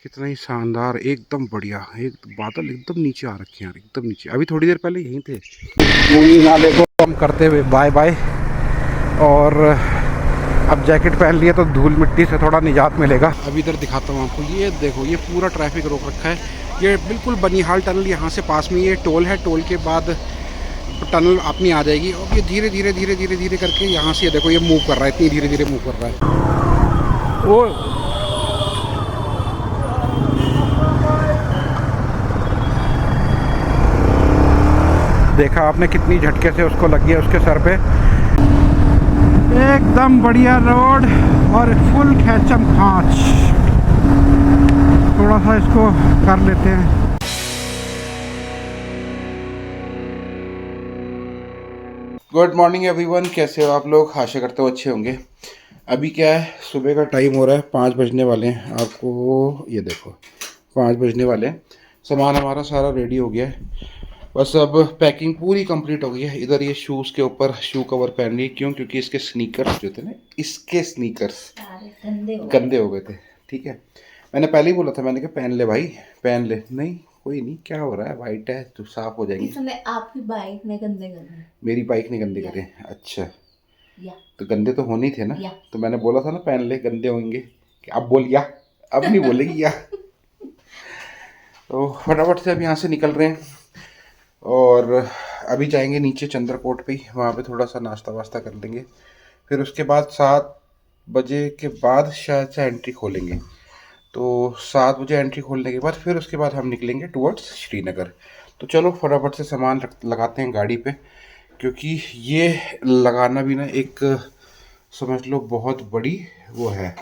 कितना ही शानदार, एकदम बढ़िया। एक बादल एकदम नीचे आ रखे हैं यार, एकदम नीचे। अभी थोड़ी देर पहले यहीं थे। नाले को हम करते हुए बाय बाय। और अब जैकेट पहन लिया तो धूल मिट्टी से थोड़ा निजात मिलेगा। अभी इधर दिखाता हूँ आपको, ये देखो ये पूरा ट्रैफिक रोक रखा है। ये बिल्कुल बनिहाल टनल यहाँ से पास में, ये टोल है, टोल के बाद टनल अपनी आ जाएगी। और ये धीरे धीरे धीरे धीरे धीरे करके यहाँ से ये देखो ये मूव कर रहा है, इतनी धीरे धीरे मूव कर रहा है वो। देखा आपने कितनी झटके से उसको लगी है उसके सर पे। एकदम बढ़िया रोड और फुल खैचम खांच। थोड़ा सा इसको कर लेते हैं। गुड मॉर्निंग एवरीवन, कैसे हो आप लोग? आशा करते हो अच्छे होंगे। अभी क्या है, सुबह का टाइम हो रहा है, 5 बजने वाले हैं। आपको ये देखो 5 बजने वाले हैं। सामान हमारा सारा रेडी हो गया है, बस अब पैकिंग पूरी कंप्लीट हो गई है। इधर ये शूज़ के ऊपर शू कवर पहन ली, क्यों? क्योंकि इसके स्नीकर्स जो थे ना, इसके स्नीकर्स गंदे हो गए थे। ठीक है, मैंने पहले ही बोला था, मैंने कहा पहन ले भाई, पहन ले। नहीं कोई नहीं, क्या हो रहा है, वाइट है तो साफ हो जाएंगे। इसमें आपकी बाइक ने गंदे करे। मेरी बाइक ने गंदे करे? अच्छा, तो गंदे तो होने ही थे ना। तो मैंने बोला था ना पहन ले, गंदे होंगे। अब बोल या, अब नहीं बोलेगी या। तो फटाफट से अब यहाँ से निकल रहे हैं और अभी जाएंगे नीचे चंद्रकोट पे ही, वहाँ पे थोड़ा सा नाश्ता वास्ता कर लेंगे। फिर उसके बाद 7 बजे के बाद शायद से एंट्री खोलेंगे। तो 7 बजे एंट्री खोलने के बाद फिर उसके बाद हम निकलेंगे टुवर्ड्स श्रीनगर। तो चलो फटाफट से सामान लगाते हैं गाड़ी पे, क्योंकि ये लगाना भी ना एक समझ लो बहुत बड़ी वो है,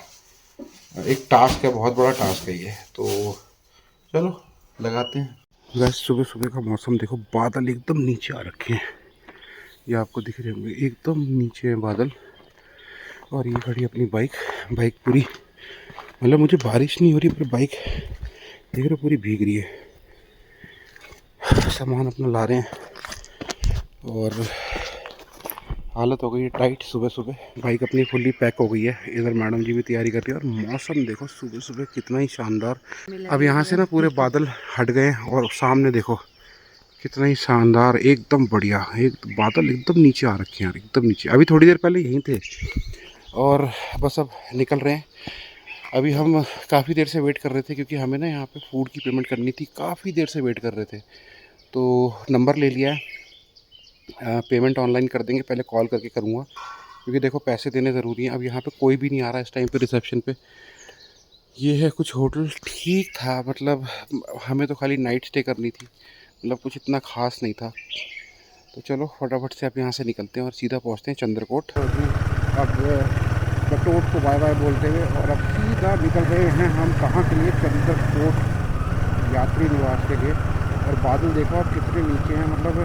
एक टास्क है, बहुत बड़ा टास्क है ये। तो चलो लगाते हैं। वैसे सुबह सुबह का मौसम देखो, बादल एकदम नीचे आ रखे हैं, ये आपको दिख रहे होंगे, एकदम नीचे हैं बादल। और ये खड़ी अपनी बाइक, बाइक पूरी मतलब मुझे बारिश नहीं हो रही पर बाइक देख रहे हो पूरी भीग रही है। सामान अपना ला रहे हैं और हालत हो गई है टाइट। सुबह सुबह बाइक अपनी फुल्ली पैक हो गई है। इधर मैडम जी भी तैयारी कर रही है। और मौसम देखो सुबह सुबह कितना ही शानदार। अब यहाँ से ना पूरे बादल हट गए और सामने देखो कितना ही शानदार, एकदम बढ़िया। एक बादल एकदम नीचे आ रखे हैं यार, एकदम नीचे। अभी थोड़ी देर पहले यहीं थे और बस अब निकल रहे हैं। अभी हम काफ़ी देर से वेट कर रहे थे, क्योंकि हमें ना यहाँ पे फूड की पेमेंट करनी थी। काफ़ी देर से वेट कर रहे थे, तो नंबर ले लिया है। पेमेंट ऑनलाइन कर देंगे, पहले कॉल करके करूँगा, क्योंकि देखो पैसे देने ज़रूरी हैं। अब यहाँ पे कोई भी नहीं आ रहा है इस टाइम पे रिसेप्शन पे। ये है कुछ होटल, ठीक था, मतलब हमें तो खाली नाइट स्टे करनी थी, मतलब कुछ इतना ख़ास नहीं था। तो चलो फटाफट से अब यहाँ से निकलते हैं और सीधा पहुँचते हैं चंद्रकोट। अब कटोट को बाय बाय बोलते हुए और अब सीधा निकल रहे हैं हम कहाँ के लिए? चंद्रकोट यात्री निवास के लिए। और बादल देखो अब कितने नीचे हैं, मतलब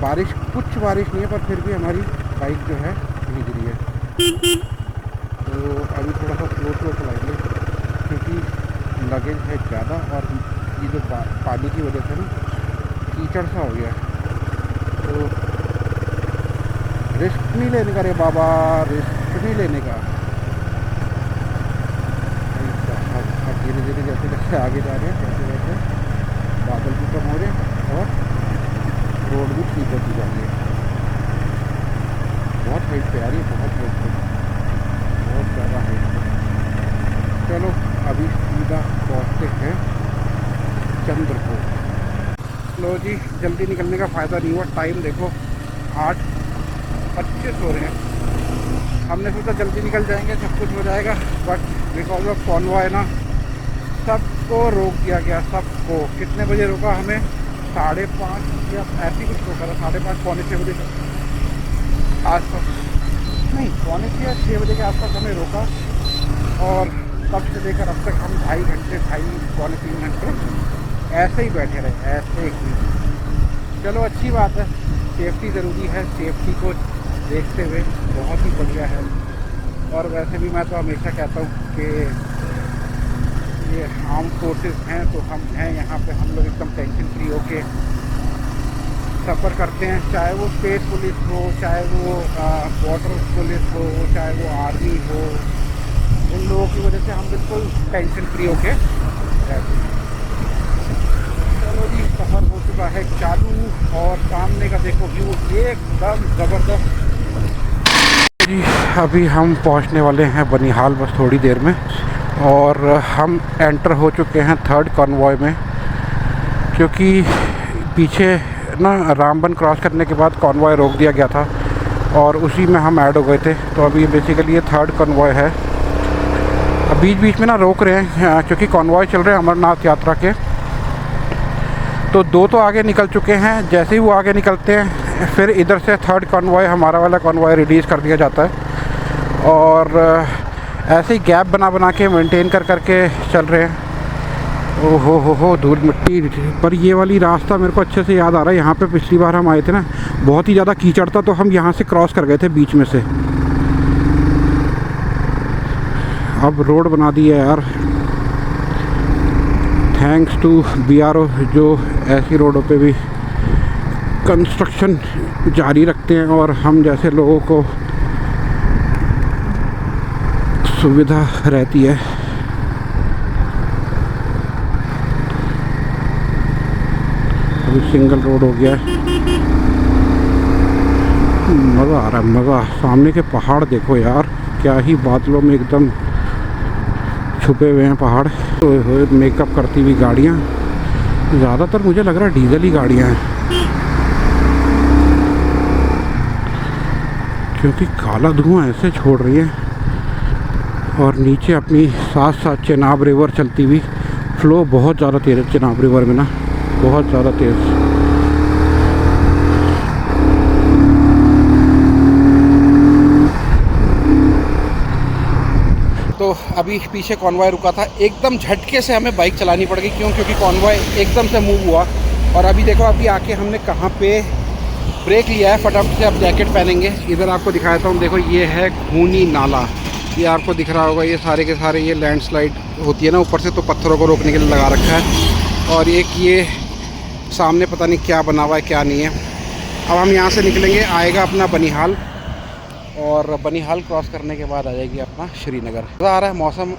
बारिश, कुछ बारिश नहीं है पर फिर भी हमारी बाइक जो है भीग रही है। तो अभी थोड़ा सा स्लो स्लो चलाएंगे, क्योंकि लगेज है ज़्यादा और ये जो पानी की वजह से ना कीचड़ सा हो गया है। तो रिस्क नहीं लेने का रे बाबा, रिस्क नहीं लेने का। अब धीरे धीरे जैसे जैसे आगे जा रहे हैं वैसे वैसे बादल भी कम हो रहे हैं और रोड भी ठीक होती जा रही है। बहुत हाइट पे आ रही है, बहुत हाइट पे, बहुत ज़्यादा हाइट पे। चलो अभी सीधा पहुँचते हैं चंद्रकोट। लो जी, जल्दी निकलने का फ़ायदा नहीं हुआ। टाइम देखो 8:25 हो रहे हैं। हमने सोचा जल्दी निकल जाएंगे, सब कुछ हो जाएगा, बट बिकॉज ऑफ कॉन्वॉय ना सबको रोक दिया गया। सबको कितने बजे रोका हमें? 5:30 या ऐसी कुछ रोका था, 5:30 पौने 6 बजे आसपास, नहीं पौने 6 या 6 बजे के आसपास हमें रोका। और तब से लेकर अब तक हम 2.5 घंटे, पौने 3 घंटे ऐसे ही बैठे रहे, ऐसे ही। चलो अच्छी बात है, सेफ्टी ज़रूरी है, सेफ्टी को देखते हुए बहुत ही बढ़िया है। और वैसे भी मैं तो हमेशा कहता हूँ कि ये आर्म फोर्सेस हैं तो हम हैं यहाँ पे, हम लोग एकदम टेंशन फ्री होके सफ़र करते हैं। चाहे वो स्टेट पुलिस हो, चाहे वो बॉर्डर पुलिस हो, चाहे वो आर्मी हो, इन लोगों की वजह से हम बिल्कुल टेंशन फ्री होके है। चलो जी, सफ़र हो चुका है चालू और सामने का देखो व्यू एकदम ज़बरदस्त जी। अभी हम पहुंचने वाले हैं बनिहाल बस थोड़ी देर में, और हम एंटर हो चुके हैं थर्ड कॉन्वॉय में, क्योंकि पीछे ना रामबन क्रॉस करने के बाद कॉन्वॉय रोक दिया गया था और उसी में हम ऐड हो गए थे। तो अभी बेसिकली ये थर्ड कॉन्वॉय है। अब बीच बीच में ना रोक रहे हैं क्योंकि कॉन्वॉय चल रहे हैं अमरनाथ यात्रा के। तो दो तो आगे निकल चुके हैं, जैसे ही वो आगे निकलते हैं फिर इधर से थर्ड कॉन्वॉय, हमारा वाला कॉन्वॉय रिलीज़ कर दिया जाता है। और ऐसे ही गैप बना बना के मेंटेन कर करके चल रहे हैं। ओहो हो धूल मिट्टी। पर ये वाली रास्ता मेरे को अच्छे से याद आ रहा है, यहाँ पे पिछली बार हम आए थे ना, बहुत ही ज़्यादा कीचड़ था, तो हम यहाँ से क्रॉस कर गए थे बीच में से। अब रोड बना दी है यार, थैंक्स टू BRO, जो ऐसी रोडों पे भी कंस्ट्रक्शन जारी रखते हैं और हम जैसे लोगों को सुविधा रहती है। अभी सिंगल रोड हो गया है, मज़ा आ रहा है, मज़ा। सामने के पहाड़ देखो यार, क्या ही बादलों में एकदम छुपे हुए हैं पहाड़। तो मेकअप करती हुई गाड़ियाँ, ज़्यादातर मुझे लग रहा है डीजल ही गाड़ियाँ हैं, क्योंकि काला धुआं ऐसे छोड़ रही है। और नीचे अपनी साथ साथ चेनाब रिवर चलती हुई, फ्लो बहुत ज़्यादा तेज़ है चेनाब रिवर में ना, बहुत ज़्यादा तेज़। तो अभी पीछे कॉन्वॉय रुका था, एकदम झटके से हमें बाइक चलानी पड़ गई। क्योंकि कॉन्वॉय एकदम से मूव हुआ। और अभी देखो, अभी आके हमने कहाँ पे ब्रेक लिया है। फटाफट से अब जैकेट पहनेंगे। इधर आपको दिखाता हूँ, देखो ये है खूनी नाला, ये आपको दिख रहा होगा। ये सारे के सारे ये लैंडस्लाइड होती है ना ऊपर से, तो पत्थरों को रोकने के लिए लगा रखा है। और एक ये सामने पता नहीं क्या बना हुआ है, क्या नहीं है। अब हम यहाँ से निकलेंगे, आएगा अपना बनिहाल, और बनिहाल क्रॉस करने के बाद आ जाएगी अपना श्रीनगर। मज़ा आ रहा है, मौसम,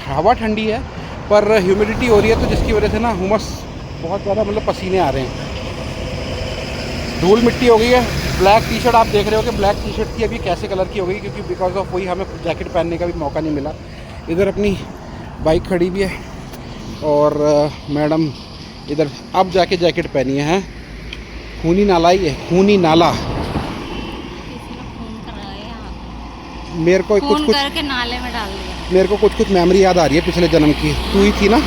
हवा ठंडी है पर ह्यूमिडिटी हो रही है, तो जिसकी वजह से ना हुमस बहुत ज़्यादा, मतलब पसीने आ रहे हैं। धूल मिट्टी हो गई है। ब्लैक टी शर्ट आप देख रहे हो कि ब्लैक टी शर्ट थी, अभी कैसे कलर की हो गई, क्योंकि बिकॉज ऑफ वही हमें जैकेट पहनने का भी मौका नहीं मिला। इधर अपनी बाइक खड़ी भी है और मैडम इधर अब जाके जैकेट पहनी है। खूनी नाला ही है, खूनी नाला। मेरे को कुछ करके नाले में डाल दिया। मेरे को कुछ मेमोरी याद आ रही है पिछले जन्म की। तू ही थी ना,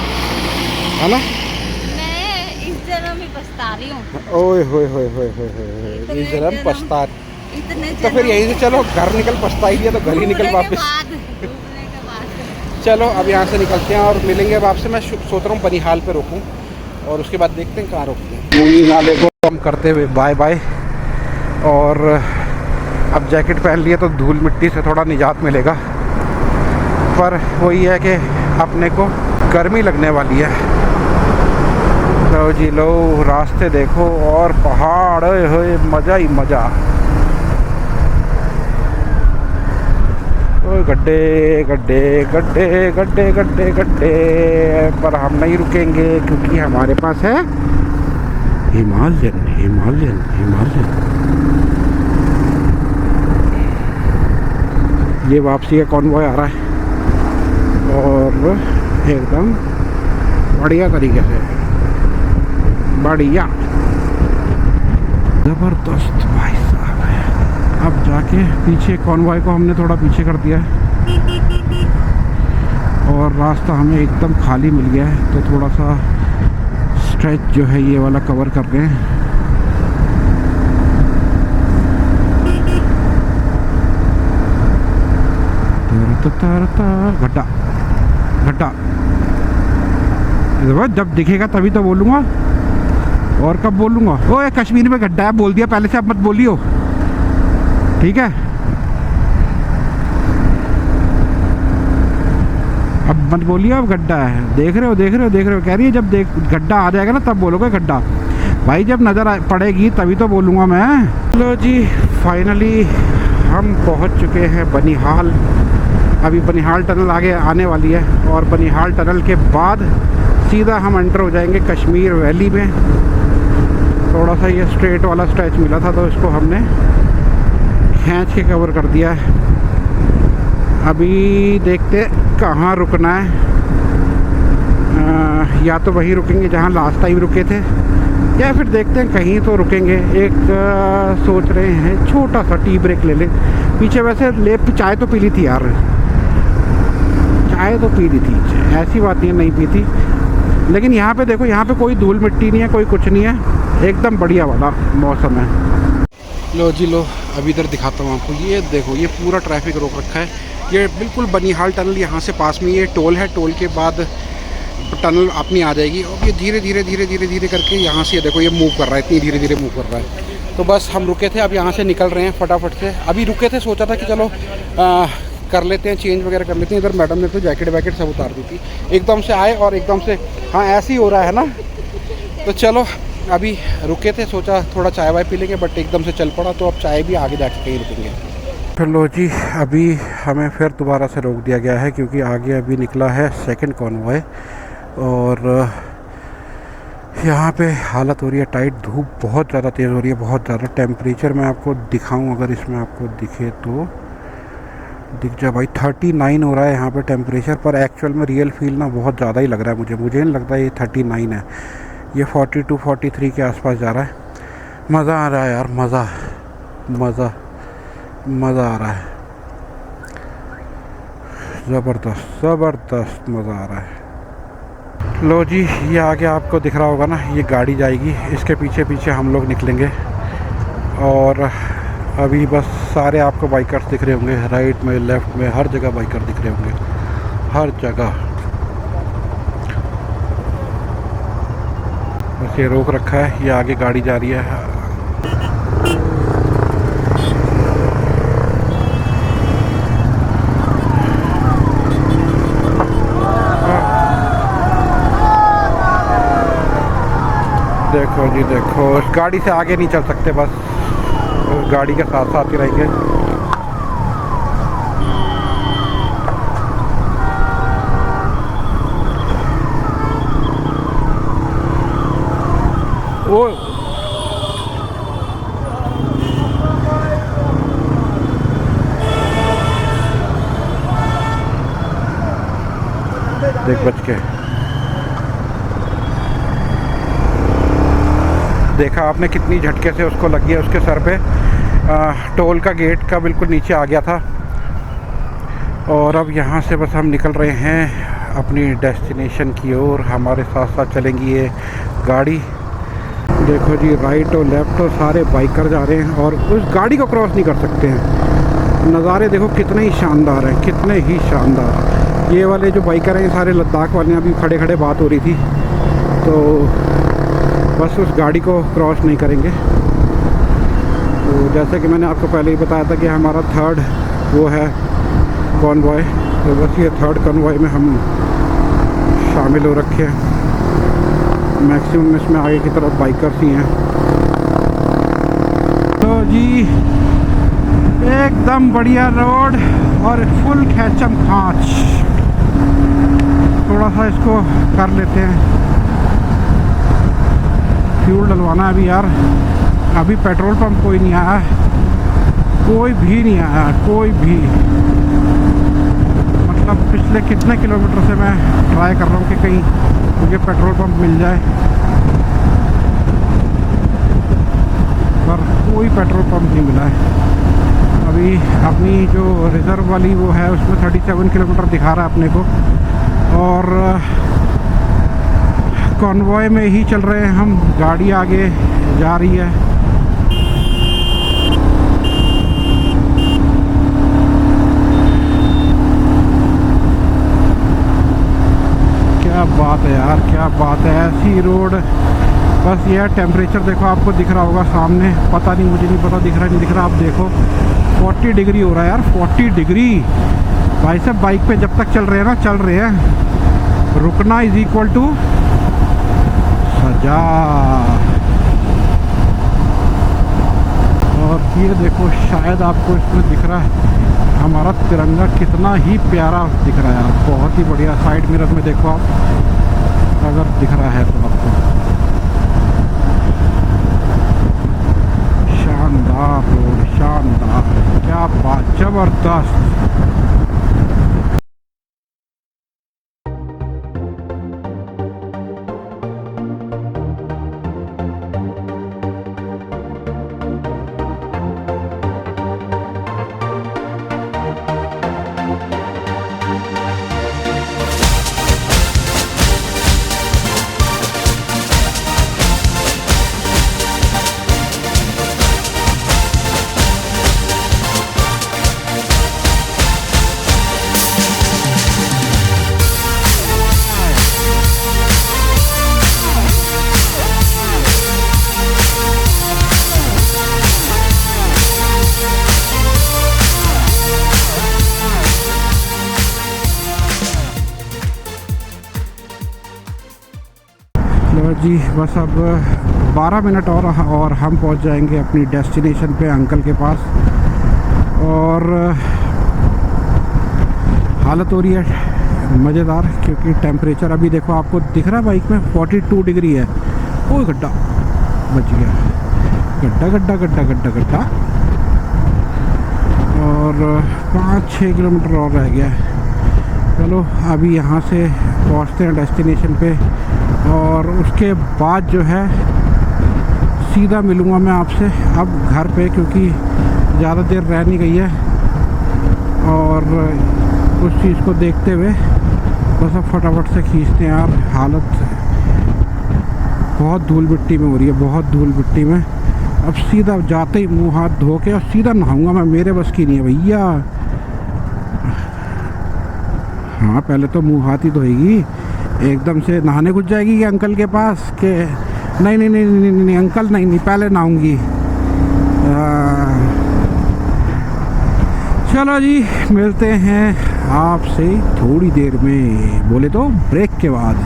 है ना? मैं इस जन्म ही पछता रही हूँ। ओए होए होए होए होए होए, इस जन्म पछता। तो फिर यहीं से चलो, घर निकल, पछता ही दिया तो घर ही निकल वापस। चलो अब यहाँ से निकलते हैं और मिलेंगे अब आपसे। मैं सोच रहा हूँ बनिहाल पे रोकूँ और उसके बाद देखते हैं कहाँ रोकते हैं। खूनी नाले को हम करते हुए बाय बाय। और अब जैकेट पहन लिए तो धूल मिट्टी से थोड़ा निजात मिलेगा, पर वही है कि अपने को गर्मी लगने वाली है। लो जी लो, रास्ते देखो और पहाड़, होए मज़ा ही मज़ा। गड्ढे गड्ढे गड्ढे गड्ढे गड्ढे गड्ढे, पर हम नहीं रुकेंगे क्योंकि हमारे पास है हिमालयन हिमालयन हिमालयन। ये वापसी का कॉन्वॉय आ रहा है और एकदम बढ़िया तरीके से, बढ़िया ज़बरदस्त भाई साहब है। अब जाके पीछे कॉन्वॉय को हमने थोड़ा पीछे कर दिया है और रास्ता हमें एकदम खाली मिल गया है, तो थोड़ा सा स्ट्रेच जो है ये वाला कवर कर रहे हैं। गड्ढा गड्ढा, जब दिखेगा तभी तो बोलूँगा, और कब बोलूँगा? ओए कश्मीर में गड्ढा है बोल दिया पहले से, अब मत बोलियो, ठीक है? अब मत बोलिए, अब गड्ढा है। देख रहे हो देख रहे हो देख रहे हो, कह रही है जब गड्ढा आ जाएगा ना तब बोलोगे गड्ढा। भाई जब नज़र पड़ेगी तभी तो बोलूँगा मैं। लो जी, फाइनली हम पहुँच चुके हैं बनिहाल अभी बनिहाल टनल आगे आने वाली है और बनिहाल टनल के बाद सीधा हम एंटर हो जाएंगे कश्मीर वैली में। थोड़ा सा ये स्ट्रेट वाला स्ट्रेच मिला था तो इसको हमने खींच के कवर कर दिया है। अभी देखते कहाँ रुकना है। या तो वहीं रुकेंगे जहाँ लास्ट टाइम रुके थे, या फिर देखते हैं कहीं तो रुकेंगे। एक सोच रहे हैं छोटा सा टी ब्रेक ले लें। पीछे वैसे चाय तो पी ली थी यार, चाय तो पी ली थी, ऐसी बात नहीं है नहीं पी थी। लेकिन यहाँ पे देखो, यहाँ पे कोई धूल मिट्टी नहीं है, कोई कुछ नहीं है, एकदम बढ़िया वाला मौसम है। लो जी लो, अभी इधर दिखाता हूँ आपको। ये देखो, ये पूरा ट्रैफिक रोक रखा है। ये बिल्कुल बनिहाल टनल यहाँ से पास में ये टोल है। टोल के बाद टनल अपनी आ जाएगी और ये धीरे धीरे धीरे धीरे धीरे करके यहाँ से देखो ये मूव कर रहा है, इतनी धीरे धीरे मूव कर रहा है। तो बस हम रुके थे, अब यहाँ से निकल रहे हैं फटाफट से। अभी रुके थे, सोचा था कि चलो कर लेते हैं, चेंज वगैरह कर लेते हैं। इधर मैडम ने तो जैकेट वैकेट सब उतार दी थी। एकदम से आए और एकदम से, हाँ ऐसे ही हो रहा है ना। तो चलो अभी रुके थे, सोचा थोड़ा चाय वाय पी लेंगे, बट एकदम से चल पड़ा। तो अब चाय भी आगे जाके कहीं रुकेंगे। फिर लो जी, अभी हमें फिर दोबारा से रोक दिया गया है क्योंकि आगे अभी निकला है सेकंड कॉन्वॉय और यहाँ पे हालत हो रही है टाइट। धूप बहुत ज़्यादा तेज़ हो रही है, बहुत ज़्यादा। टेम्परेचर मैं आपको दिखाऊं, अगर इसमें आपको दिखे तो दिख जाए भाई, 39 हो रहा है यहाँ पे टेम्परेचर। पर एक्चुअल में रियल फील ना बहुत ज़्यादा ही लग रहा है मुझे नहीं लगता ये 39 है, ये 42-43 के आसपास जा रहा है। मज़ा आ रहा है यार, मज़ा आ रहा है, ज़बरदस्त मज़ा आ रहा है। लो जी, ये आगे आपको दिख रहा होगा ना, ये गाड़ी जाएगी, इसके पीछे पीछे हम लोग निकलेंगे। और अभी बस सारे आपको बाइकर्स दिख रहे होंगे, राइट में लेफ़्ट में हर जगह बाइकर दिख रहे होंगे, हर जगह। बस ये रोक रखा है, ये आगे गाड़ी जा रही है। देखो जी देखो, इस गाड़ी से आगे नहीं चल सकते, बस उस गाड़ी के साथ साथ ही रहेंगे। वो देख बच के देखा आपने कितनी झटके से उसको लगी है उसके सर पे। टोल का गेट का बिल्कुल नीचे आ गया था। और अब यहाँ से बस हम निकल रहे हैं अपनी डेस्टिनेशन की ओर। हमारे साथ साथ चलेंगी ये गाड़ी। देखो जी, राइट और लेफ़्ट और सारे बाइकर जा रहे हैं और उस गाड़ी को क्रॉस नहीं कर सकते हैं। नज़ारे देखो कितने ही शानदार हैं, कितने ही शानदार। ये वाले जो बाइकर हैं, ये सारे लद्दाख वाले, अभी खड़े खड़े बात हो रही थी, तो बस उस गाड़ी को क्रॉस नहीं करेंगे। तो जैसे कि मैंने आपको पहले ही बताया था कि हमारा थर्ड वो है कॉन्वॉय, तो बस ये थर्ड कॉन्वॉय में हम शामिल हो रखे हैं। मैक्सिमम इसमें आगे की तरफ बाइकर्स ही हैं। तो जी एकदम बढ़िया रोड और फुल खैचम खांच। थोड़ा सा इसको कर लेते हैं, फ्यूल डलवाना है अभी यार। अभी पेट्रोल पंप कोई नहीं आया, कोई भी नहीं आया, कोई भी। मतलब पिछले कितने किलोमीटर से मैं ट्राई कर रहा हूँ कि कहीं मुझे पेट्रोल पंप मिल जाए, पर कोई पेट्रोल पंप नहीं मिला है। अभी अपनी जो रिज़र्व वाली वो है उसमें 37 किलोमीटर दिखा रहा है अपने को, और कॉन्वॉय में ही चल रहे हैं हम। गाड़ी आगे जा रही है। क्या बात है यार, क्या बात है। ऐसी रोड, बस ये टेम्परेचर देखो, आपको दिख रहा होगा सामने, पता नहीं, मुझे नहीं पता दिख रहा नहीं दिख रहा। आप देखो 40 डिग्री हो रहा है यार, 40 डिग्री। भाई साहब बाइक पे जब तक चल रहे हैं ना, चल रहे हैं। रुकना इज इक्वल टू सजा। और ये देखो, शायद आपको इसमें दिख रहा है, हमारा तिरंगा कितना ही प्यारा दिख रहा है यार, बहुत ही बढ़िया। साइड मिरर में देखो आप, अगर दिख रहा है तो आपको, शानदार रोड, शानदार, क्या बात, जबरदस्त। लो जी, बस अब 12 मिनट और हम पहुंच जाएंगे अपनी डेस्टिनेशन पे, अंकल के पास। और हालत हो रही है मज़ेदार, क्योंकि टेम्परेचर अभी देखो, आपको दिख रहा है बाइक में 42 डिग्री है। ओह गड्ढा बच गया, गड्ढा गड्ढा गड्ढा गड्ढा गड्ढा। और 5-6 किलोमीटर और रह गया है। चलो अभी यहाँ से पहुँचते हैं डेस्टिनेशन पे, और उसके बाद जो है सीधा मिलूँगा मैं आपसे अब घर पे, क्योंकि ज़्यादा देर रह नहीं गई है। और उस चीज़ को देखते हुए बस अब फटाफट से खींचते हैं यार। हालत बहुत धूल मिट्टी में हो रही है, बहुत धूल मिट्टी में। अब सीधा जाते ही मुंह हाथ धो के और सीधा नहाऊंगा मैं, मेरे बस की नहीं है भैया। हाँ, पहले तो मुंह हाथ ही धोएगी, एकदम से नहाने घुस जाएगी कि अंकल के पास के, नहीं नहीं नहीं नहीं, नहीं, नहीं अंकल नहीं नहीं, पहले नहाऊंगी। चलो जी, मिलते हैं आपसे थोड़ी देर में, बोले तो ब्रेक के बाद।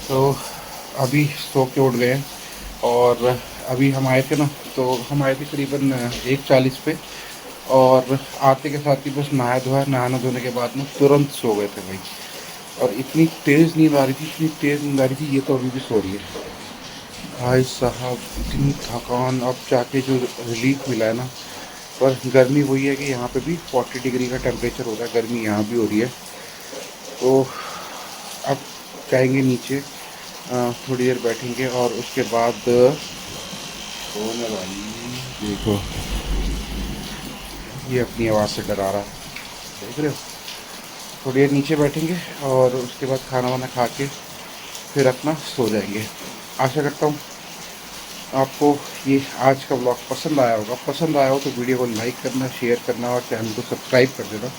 तो अभी सो के उठ गए, और अभी हम आए थे ना, तो हम आए थे करीबन 1:40 पे, और आते के साथ ही बस नहाया धोया, नहाना धोने के बाद में तुरंत सो गए थे भाई। और इतनी तेज़ नींद आ रही थी, इतनी तेज़ नींद आ रही थी, ये तो अभी भी सो रही है भाई साहब। इतनी थकान, अब जाके जो रिलीफ मिला है ना। पर गर्मी वही है कि यहाँ पे भी 40 डिग्री का टेम्परेचर हो रहा है, गर्मी यहाँ भी हो रही है। तो अब जाएंगे नीचे, थोड़ी देर बैठेंगे, और उसके बाद होने वाली, देखो ये अपनी आवाज़ से डरा रहा है, देख रहे हो। थोड़ी देर नीचे बैठेंगे, और उसके बाद खाना वाना खा के फिर अपना सो जाएंगे। आशा करता हूँ आपको ये आज का ब्लॉग पसंद आया होगा। पसंद आया हो तो वीडियो को लाइक करना, शेयर करना, और चैनल को सब्सक्राइब कर देना।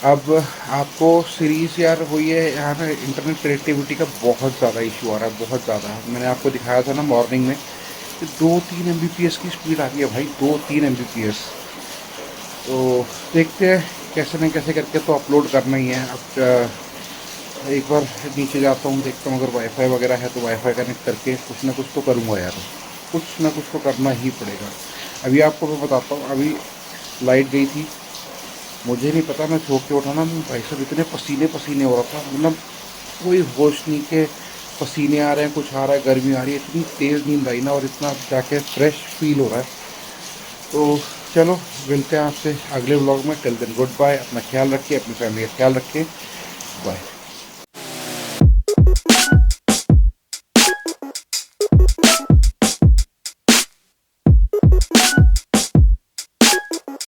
अब आपको सीरीज़ यार हुई है यहाँ पे, इंटरनेट कनेक्टिविटी का बहुत ज़्यादा इशू आ रहा है, बहुत ज़्यादा। मैंने आपको दिखाया था ना मॉर्निंग में, 2-3 Mbps की स्पीड आ रही है भाई, 2-3 Mbps। तो देखते हैं कैसे न कैसे करके तो अपलोड करना ही है। अब एक बार नीचे जाता हूँ, देखता हूँ, अगर वाईफाई वगैरह है तो वाईफाई कनेक्ट करके कुछ ना कुछ तो करूँगा यार, कुछ ना कुछ तो करना ही पड़ेगा। अभी आपको मैं बताता हूँ, अभी लाइट गई थी, मुझे नहीं पता, मैं सो के उठा ना, भाई साहब इतने पसीने पसीने हो रहा था, मतलब कोई होश नहीं के पसीने आ रहे हैं, कुछ आ रहा है, गर्मी आ रही है, इतनी तेज़ नींद आई ना, और इतना जाके फ्रेश फील हो रहा है। तो चलो मिलते हैं आपसे अगले व्लॉग में। टिल देन गुड बाय, अपना ख्याल रखिए, अपनी फैमिली का ख्याल रखिए, बाय।